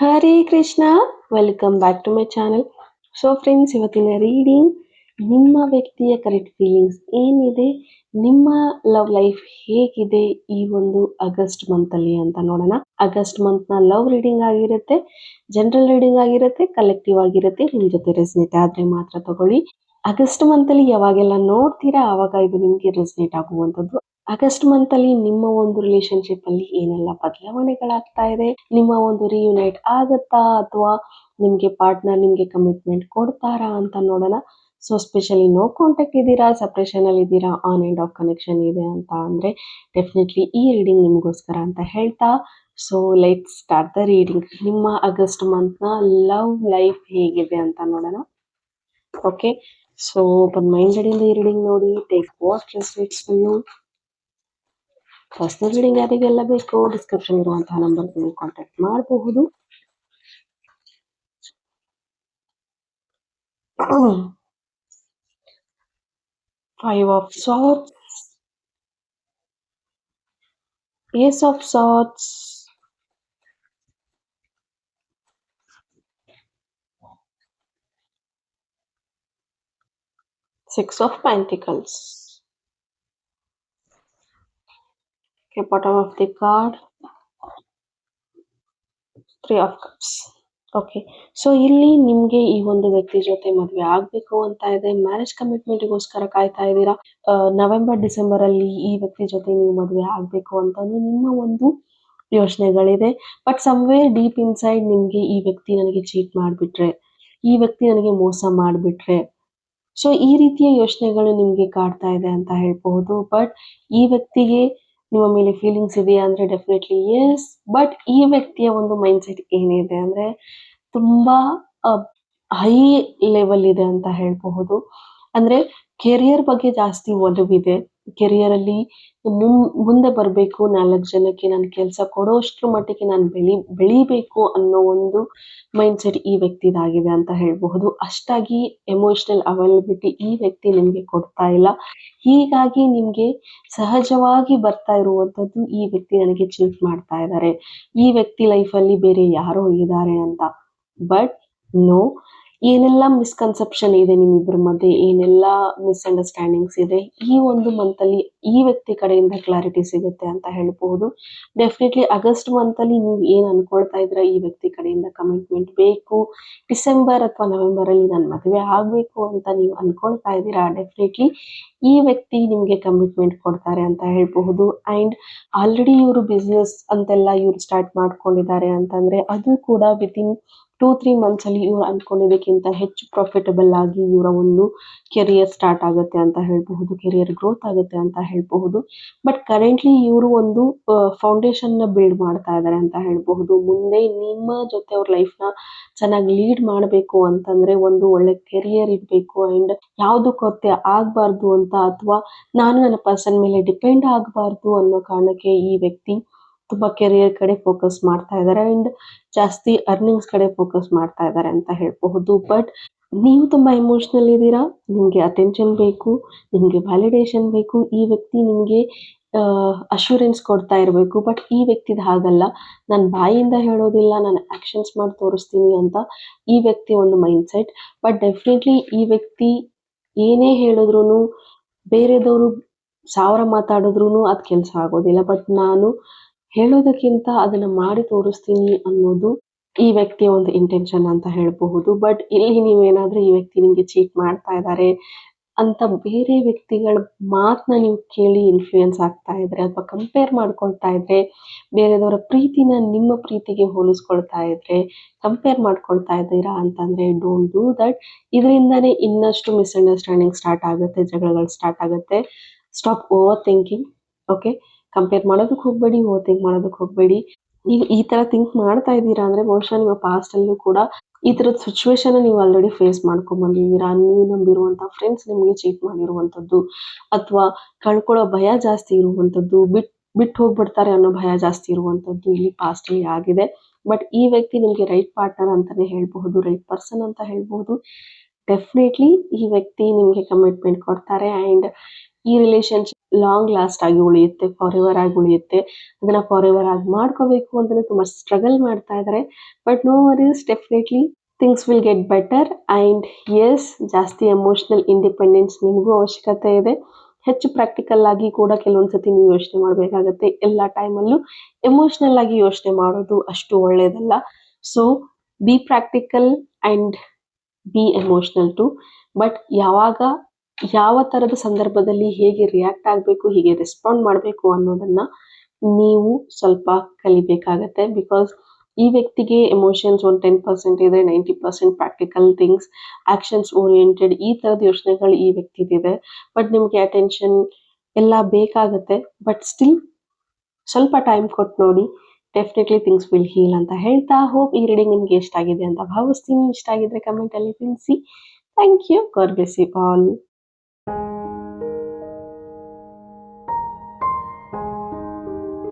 Hare Krishna, welcome back to my channel. So friends, ಇವತ್ತಿನ reading ನಿಮ್ಮ ವ್ಯಕ್ತಿಯ ಕರೆಕ್ಟ್ ಫೀಲಿಂಗ್ಸ್ ಏನಿದೆ, ನಿಮ್ಮ ಲವ್ ಲೈಫ್ ಹೇಗಿದೆ ಈ ಒಂದು ಆಗಸ್ಟ್ ಮಂತಲ್ಲಿ ಅಂತ ನೋಡೋಣ. ಆಗಸ್ಟ್ ಮಂತ್ನ ಲವ್ ರೀಡಿಂಗ್ ಆಗಿರುತ್ತೆ, ಜನರಲ್ ರೀಡಿಂಗ್ ಆಗಿರುತ್ತೆ, ಕಲೆಕ್ಟಿವ್ ಆಗಿರುತ್ತೆ. ನಿಮ್ಮ ಜೊತೆ ರೆಸನೇಟ್ ಆದರೆ ಮಾತ್ರ ತಗೊಳ್ಳಿ. ಆಗಸ್ಟ್ ಮಂತಲ್ಲಿ ಯಾವಾಗೆಲ್ಲ ನೋಡ್ತೀರಾ ಆವಾಗ ಇದು ನಿಮಗೆ ರೆಸನೇಟ್ ಆಗುವಂಥದ್ದು. ಆಗಸ್ಟ್ ಮಂತಲ್ಲಿ ನಿಮ್ಮ ಒಂದು ರಿಲೇಶನ್ಶಿಪ್ ಅಲ್ಲಿ ಏನೆಲ್ಲ ಬದಲಾವಣೆಗಳಾಗ್ತಾ ಇದೆ, ನಿಮ್ಮ ಒಂದು ರಿಯುನೈಟ್ ಆಗುತ್ತಾ ಅಥವಾ ನಿಮಗೆ ಪಾರ್ಟ್ನರ್ ನಿಮಗೆ ಕಮಿಟ್ಮೆಂಟ್ ಕೊಡ್ತಾರಾ ಅಂತ ನೋಡೋಣ. ಸೊ ಸ್ಪೆಷಲಿ ನೋ ಕಾಂಟ್ಯಾಕ್ಟ್ ಇದ್ದೀರಾ, ಸಪ್ರೇಷನ್ ಅಲ್ಲಿ ಇದ್ದೀರಾ, ಆನ್ ಆ್ಯಂಡ್ ಆಫ್ ಕನೆಕ್ಷನ್ ಇದೆ ಅಂತ ಅಂದ್ರೆ ಡೆಫಿನೆಟ್ಲಿ ಈ ರೀಡಿಂಗ್ ನಿಮಗೋಸ್ಕರ ಅಂತ ಹೇಳ್ತಾ, so let start the reading. ನಿಮ್ಮ ಆಗಸ್ಟ್ ಮಂತ್ನ ಲವ್ ಲೈಫ್ ಹೇಗಿದೆ ಅಂತ ನೋಡೋಣ. ಓಕೆ, ಸೊ ಓಪನ್ ಮೈಂಡೆಡ್ ಇಂದ ಈ ರೀಡಿಂಗ್ ನೋಡಿ. Take what resonates for you. Personal reading ಯಾರಿಗೆಲ್ಲ ಬೇಕು ಡಿಸ್ಕ್ರಿಪ್ಷನ್ ಇರುವಂತಹ ನಂಬರ್ಗೆ ಕಾಂಟ್ಯಾಕ್ಟ್ ಮಾಡಬಹುದು. Five of Swords, Ace of Swords, Six of Pentacles. Okay, bottom of the card, Three of Cups. Okay, so ಇಲ್ಲಿ ನಿಮಗೆ ಈ ಒಂದು ವ್ಯಕ್ತಿ ಜೊತೆ ಮದುವೆ ಆಗಬೇಕು ಅಂತ ಇದೆ, ಮ್ಯಾರೇಜ್ ಕಮಿಟ್ಮೆಂಟ್ಗೋಸ್ಕರ ಕಾಯ್ತಾ ಇದ್ದೀರಾ. ನವೆಂಬರ್ ಡಿಸೆಂಬರ್ ಅಲ್ಲಿ ಈ ವ್ಯಕ್ತಿ ಜೊತೆ ನೀವು ಮದುವೆ ಆಗಬೇಕು ಅಂತ ನಿಮ್ಮ ಒಂದು ಯೋಚನೆಗಳಿದೆ. ಬಟ್ ಸಮ್ವೇರ್ ಡೀಪ್ ಇನ್ಸೈಡ್ ನಿಮಗೆ ಈ ವ್ಯಕ್ತಿ ನನಗೆ ಚೀಟ್ ಮಾಡಿಬಿಟ್ರೆ, ಈ ವ್ಯಕ್ತಿ ನನಗೆ ಮೋಸ ಮಾಡಿಬಿಟ್ರೆ, ಸೊ ಈ ರೀತಿಯ ಯೋಚನೆಗಳು ನಿಮಗೆ ಕಾಡ್ತಾ ಇದೆ ಅಂತ ಹೇಳ್ಬಹುದು. ಬಟ್ ಈ ವ್ಯಕ್ತಿಗೆ ನಿಮ್ಮ ಮೇಲೆ ಫೀಲಿಂಗ್ಸ್ ಇದೆಯಾ ಅಂದ್ರೆ ಡೆಫಿನೆಟ್ಲಿ ಎಸ್. ಬಟ್ ಈ ವ್ಯಕ್ತಿಯ ಒಂದು ಮೈಂಡ್ ಸೆಟ್ ಏನಿದೆ ಅಂದ್ರೆ ತುಂಬಾ ಹೈ ಲೆವೆಲ್ ಇದೆ ಅಂತ ಹೇಳ್ಬಹುದು. ಅಂದ್ರೆ ಕೆರಿಯರ್ ಬಗ್ಗೆ ಜಾಸ್ತಿ ಒಲವಿದೆ, ಕೆರಿಯರ್ ಅಲ್ಲಿ ಮುಂದೆ ಬರಬೇಕು, 4 ಜನಕ್ಕೆ ನಾನು ಕೆಲಸ ಕೊಡೋಷ್ಟ್ರ ಮಟ್ಟಿಗೆ ನಾನು ಬೆಳಿಬೇಕು ಅನ್ನೋ ಒಂದು ಮೈಂಡ್ ಸೆಟ್ ಈ ವ್ಯಕ್ತಿದಾಗಿದೆ ಅಂತ ಹೇಳ್ಬಹುದು. ಅಷ್ಟಾಗಿ ಎಮೋಷನಲ್ ಅವೈಲಬಿಲಿಟಿ ಈ ವ್ಯಕ್ತಿ ನಿಮ್ಗೆ ಕೊಡ್ತಾ ಇಲ್ಲ. ಹೀಗಾಗಿ ನಿಮ್ಗೆ ಸಹಜವಾಗಿ ಬರ್ತಾ ಇರುವಂತದ್ದು ಈ ವ್ಯಕ್ತಿ ನನಗೆ ಚೀಟ್ ಮಾಡ್ತಾ ಇದ್ದಾರೆ, ಈ ವ್ಯಕ್ತಿ ಲೈಫಲ್ಲಿ ಬೇರೆ ಯಾರೋ ಇದ್ದಾರೆ ಅಂತ. ಬಟ್ ನೋ, ಏನೆಲ್ಲ ಮಿಸ್ಕನ್ಸೆಪ್ಷನ್ ಇದೆ ನಿಮ್ಮಿಬ್ಬರ ಮಧ್ಯೆ, ಏನೆಲ್ಲ ಮಿಸ್ಅಂಡರ್ಸ್ಟ್ಯಾಂಡಿಂಗ್ಸ್ ಇದೆ, ಈ ಒಂದು ಮಂತಲ್ಲಿ ಈ ವ್ಯಕ್ತಿ ಕಡೆಯಿಂದ ಕ್ಲಾರಿಟಿ ಸಿಗುತ್ತೆ ಅಂತ ಹೇಳ್ಬಹುದು. ಡೆಫಿನೆಟ್ಲಿ ಆಗಸ್ಟ್ ಮಂತಲ್ಲಿ ನೀವು ಏನ್ ಅನ್ಕೊಳ್ತಾ ಇದ್ರ, ಈ ವ್ಯಕ್ತಿ ಕಡೆಯಿಂದ ಕಮಿಟ್ಮೆಂಟ್ ಬೇಕು, ಡಿಸೆಂಬರ್ ಅಥವಾ ನವೆಂಬರ್ ಅಲ್ಲಿ ನಾನು ಮದುವೆ ಆಗ್ಬೇಕು ಅಂತ ನೀವು ಅನ್ಕೊಳ್ತಾ ಇದ್ದೀರಾ, ಡೆಫಿನೆಟ್ಲಿ ಈ ವ್ಯಕ್ತಿ ನಿಮ್ಗೆ ಕಮಿಟ್ಮೆಂಟ್ ಕೊಡ್ತಾರೆ ಅಂತ ಹೇಳ್ಬಹುದು. ಅಂಡ್ ಆಲ್ರೆಡಿ ಇವರು ಬಿಸ್ನೆಸ್ ಅಂತೆಲ್ಲ ಇವ್ರು ಸ್ಟಾರ್ಟ್ ಮಾಡ್ಕೊಂಡಿದ್ದಾರೆ ಅಂತಂದ್ರೆ ಅದು ಕೂಡ ವಿತಿನ್ 2-3 ಮಂತ್ಸ್ ಅಲ್ಲಿ ಇವ್ರು ಅನ್ಕೊಂಡಿದ್ದಕ್ಕಿಂತ ಹೆಚ್ಚು ಪ್ರಾಫಿಟಬಲ್ ಆಗಿ ಇವರ ಒಂದು ಕೆರಿಯರ್ ಸ್ಟಾರ್ಟ್ ಆಗುತ್ತೆ ಅಂತ ಹೇಳ್ಬಹುದು, ಕೆರಿಯರ್ ಗ್ರೋತ್ ಆಗುತ್ತೆ ಅಂತ ಹೇಳ್ಬಹುದು. ಬಟ್ ಕರೆಂಟ್ಲಿ ಇವರು ಒಂದು ಫೌಂಡೇಶನ್ ನ ಬಿಲ್ಡ್ ಮಾಡ್ತಾ ಇದ್ದಾರೆ ಅಂತ ಹೇಳ್ಬಹುದು. ಮುಂದೆ ನಿಮ್ಮ ಜೊತೆ ಅವ್ರ ಲೈಫ್ ನ ಚೆನ್ನಾಗಿ ಲೀಡ್ ಮಾಡಬೇಕು ಅಂತಂದ್ರೆ ಒಂದು ಒಳ್ಳೆ ಕೆರಿಯರ್ ಇರಬೇಕು ಅಂಡ್ ಯಾವ್ದು ಕೊರತೆ ಆಗ್ಬಾರ್ದು ಅಂತ, ಅಥವಾ ನಾನು ನನ್ನ ಪರ್ಸನ್ ಮೇಲೆ ಡಿಪೆಂಡ್ ಆಗಬಾರ್ದು ಅನ್ನೋ ಕಾರಣಕ್ಕೆ ಈ ವ್ಯಕ್ತಿ ತುಂಬಾ ಕೆರಿಯರ್ ಕಡೆ ಫೋಕಸ್ ಮಾಡ್ತಾ ಇದ್ದಾರೆ ಅಂಡ್ ಜಾಸ್ತಿ ಅರ್ನಿಂಗ್ಸ್ ಕಡೆ ಫೋಕಸ್ ಮಾಡ್ತಾ ಇದ್ದಾರೆ ಅಂತ ಹೇಳ್ಬಹುದು. ಬಟ್ ನೀವು ತುಂಬಾ ಎಮೋಷನಲ್ ಇದ್ದೀರಾ, ನಿಮ್ಗೆ ಅಟೆನ್ಷನ್ ಬೇಕು, ನಿಮ್ಗೆ ವ್ಯಾಲಿಡೇಷನ್ ಬೇಕು, ಈ ವ್ಯಕ್ತಿ ನಿಮ್ಗೆ ಅಶ್ಯೂರೆನ್ಸ್ ಕೊಡ್ತಾ ಇರಬೇಕು. ಬಟ್ ಈ ವ್ಯಕ್ತಿದ ಹಾಗಲ್ಲ, ನಾನು ಬಾಯಿಯಿಂದ ಹೇಳೋದಿಲ್ಲ, ನಾನು ಆಕ್ಷನ್ಸ್ ಮಾಡಿ ತೋರಿಸ್ತೀನಿ ಅಂತ ಈ ವ್ಯಕ್ತಿ ಒಂದು ಮೈಂಡ್ ಸೆಟ್. ಬಟ್ ಡೆಫಿನೆಟ್ಲಿ ಈ ವ್ಯಕ್ತಿ ಏನೇ ಹೇಳಿದ್ರು, ಬೇರೆದವರು 1000 ಮಾತಾಡಿದ್ರು ಅದ್ ಕೆಲಸ ಆಗೋದಿಲ್ಲ. ಬಟ್ ನಾನು ಹೇಳೋದಕ್ಕಿಂತ ಅದನ್ನ ಮಾಡಿ ತೋರಿಸ್ತೀನಿ ಅನ್ನೋದು ಈ ವ್ಯಕ್ತಿಯ ಒಂದು ಇಂಟೆನ್ಷನ್ ಅಂತ ಹೇಳ್ಬಹುದು. ಬಟ್ ಇಲ್ಲಿ ನೀವೇನಾದ್ರೂ ಈ ವ್ಯಕ್ತಿ ನಿಮ್ಗೆ ಚೀಟ್ ಮಾಡ್ತಾ ಇದ್ದಾರೆ ಅಂತ ಬೇರೆ ವ್ಯಕ್ತಿಗಳ ಮಾತನ್ನ ನೀವು ಕೇಳಿ ಇನ್ಫ್ಲೂಯೆನ್ಸ್ ಆಗ್ತಾ ಇದ್ರೆ ಅಥವಾ ಕಂಪೇರ್ ಮಾಡ್ಕೊಳ್ತಾ ಇದ್ರೆ, ಬೇರೆದವರ ಪ್ರೀತಿನ ನಿಮ್ಮ ಪ್ರೀತಿಗೆ ಹೋಲಿಸ್ಕೊಳ್ತಾ ಇದ್ರೆ, ಕಂಪೇರ್ ಮಾಡ್ಕೊಳ್ತಾ ಇದ್ದೀರಾ ಅಂತಂದ್ರೆ ಡೋಂಟ್ ಡೂ ದಟ್. ಇದರಿಂದಾನೇ ಇನ್ನಷ್ಟು ಮಿಸ್ಅಂಡರ್ಸ್ಟ್ಯಾಂಡಿಂಗ್ ಸ್ಟಾರ್ಟ್ ಆಗುತ್ತೆ, ಜಗಳಗಳು ಸ್ಟಾರ್ಟ್ ಆಗುತ್ತೆ. Stop over thinking. Okay, compare ಮಾಡೋದಕ್ಕೆ ಹೋಗ್ಬೇಡಿ, ಓವರ್ ಥಿಂಕ್ ಮಾಡೋದಕ್ಕೆ ಹೋಗ್ಬೇಡಿ. ನೀವು ಈ ತರ ಥಿಂಕ್ ಮಾಡ್ತಾ ಇದ್ದೀರಾ ಅಂದ್ರೆ ಬಹುಶಃ ನಿಮ್ಮ ಪಾಸ್ಟ್ ಅಲ್ಲೂ ಕೂಡ ಈ ತರದ ಸಿಚುವೇಶನ್ ನೀವು ಆಲ್ರೆಡಿ ಫೇಸ್ ಮಾಡ್ಕೊಂಡ್ ಬಂದಿದ್ದೀರಾ. ನೀವು ನಂಬಿರುವಂತ ಫ್ರೆಂಡ್ಸ್ ನಿಮ್ಗೆ ಚೀಟ್ ಮಾಡಿರುವಂತದ್ದು, ಅಥವಾ ಕಳ್ಕೊಳ್ಳೋ ಭಯ ಜಾಸ್ತಿ ಇರುವಂತದ್ದು, ಬಿಟ್ಟು ಹೋಗ್ಬಿಡ್ತಾರೆ ಅನ್ನೋ ಭಯ ಜಾಸ್ತಿ ಇರುವಂತದ್ದು ಇಲ್ಲಿ ಪಾಸ್ಟ್ ಅಲ್ಲಿ ಆಗಿದೆ. ಬಟ್ ಈ ವ್ಯಕ್ತಿ ನಿಮ್ಗೆ ರೈಟ್ ಪಾರ್ಟ್ನರ್ ಅಂತಾನೆ ಹೇಳ್ಬಹುದು, ರೈಟ್ ಪರ್ಸನ್ ಅಂತ ಹೇಳ್ಬಹುದು. ಡೆಫಿನೆಟ್ಲಿ ಈ ವ್ಯಕ್ತಿ ನಿಮ್ಗೆ ಕಮಿಟ್ಮೆಂಟ್ ಕೊಡ್ತಾರೆ ಅಂಡ್ ಈ ರಿಲೇಶನ್ಶಿಪ್ ಲಾಂಗ್ ಲಾಸ್ಟ್ ಆಗಿ ಉಳಿಯುತ್ತೆ, ಫಾರ್ ಎವರ್ ಆಗಿ ಉಳಿಯುತ್ತೆ. ಅದನ್ನ ಫಾರ್ ಎವರ್ ಆಗಿ ಮಾಡ್ಕೋಬೇಕು ಅಂತಾನೆ ತುಂಬಾ ಸ್ಟ್ರಗಲ್ ಮಾಡ್ತಾ ಇದ್ದಾರೆ. But no worries, definitely things will get better. And yes, ಜಾಸ್ತಿ ಎಮೋಷನಲ್ ಇಂಡಿಪೆಂಡೆನ್ಸ್ ನಿಮಗೂ ಅವಶ್ಯಕತೆ ಇದೆ. ಹೆಚ್ಚು ಪ್ರಾಕ್ಟಿಕಲ್ ಆಗಿ ಕೂಡ ಕೆಲವೊಂದ್ಸತಿ ನೀವು ಯೋಚನೆ ಮಾಡಬೇಕಾಗತ್ತೆ. ಎಲ್ಲ ಟೈಮಲ್ಲೂ ಎಮೋಷನಲ್ ಆಗಿ ಯೋಚನೆ ಮಾಡೋದು ಅಷ್ಟು ಒಳ್ಳೇದಲ್ಲ. So be practical and be emotional too. But ಯಾವಾಗ ಯಾವ ಥರದ ಸಂದರ್ಭದಲ್ಲಿ ಹೇಗೆ ರಿಯಾಕ್ಟ್ ಆಗಬೇಕು, ಹೇಗೆ ರೆಸ್ಪಾಂಡ್ ಮಾಡಬೇಕು ಅನ್ನೋದನ್ನ ನೀವು ಸ್ವಲ್ಪ ಕಲಿಬೇಕಾಗತ್ತೆ. ಬಿಕಾಸ್ ಈ ವ್ಯಕ್ತಿಗೆ ಎಮೋಷನ್ಸ್ ಒಂದು 10% ಇದೆ, 90% ಪ್ರಾಕ್ಟಿಕಲ್ ಥಿಂಗ್ಸ್, ಆಕ್ಷನ್ಸ್ ಓರಿಯೆಂಟೆಡ್, ಈ ಥರದ ಯೋಚನೆಗಳು ಈ ವ್ಯಕ್ತಿದಿದೆ. ಬಟ್ ನಿಮಗೆ ಅಟೆನ್ಷನ್ ಎಲ್ಲ ಬೇಕಾಗತ್ತೆ. ಬಟ್ ಸ್ಟಿಲ್ ಸ್ವಲ್ಪ ಟೈಮ್ ಕೊಟ್ಟು ನೋಡಿ, ಡೆಫಿನೆಟ್ಲಿ ಥಿಂಗ್ಸ್ ವಿಲ್ ಹೀಲ್ ಅಂತ ಹೇಳ್ತಾ, ಹೋಪ್ ಈ ರೀಡಿಂಗ್ ನಿಮ್ಗೆ ಇಷ್ಟ ಆಗಿದೆ ಅಂತ ಭಾವಿಸ್ತೀನಿ. ಇಷ್ಟ ಆಗಿದ್ರೆ ಕಮೆಂಟಲ್ಲಿ ತಿಳಿಸಿ. Thank you. God bless you all.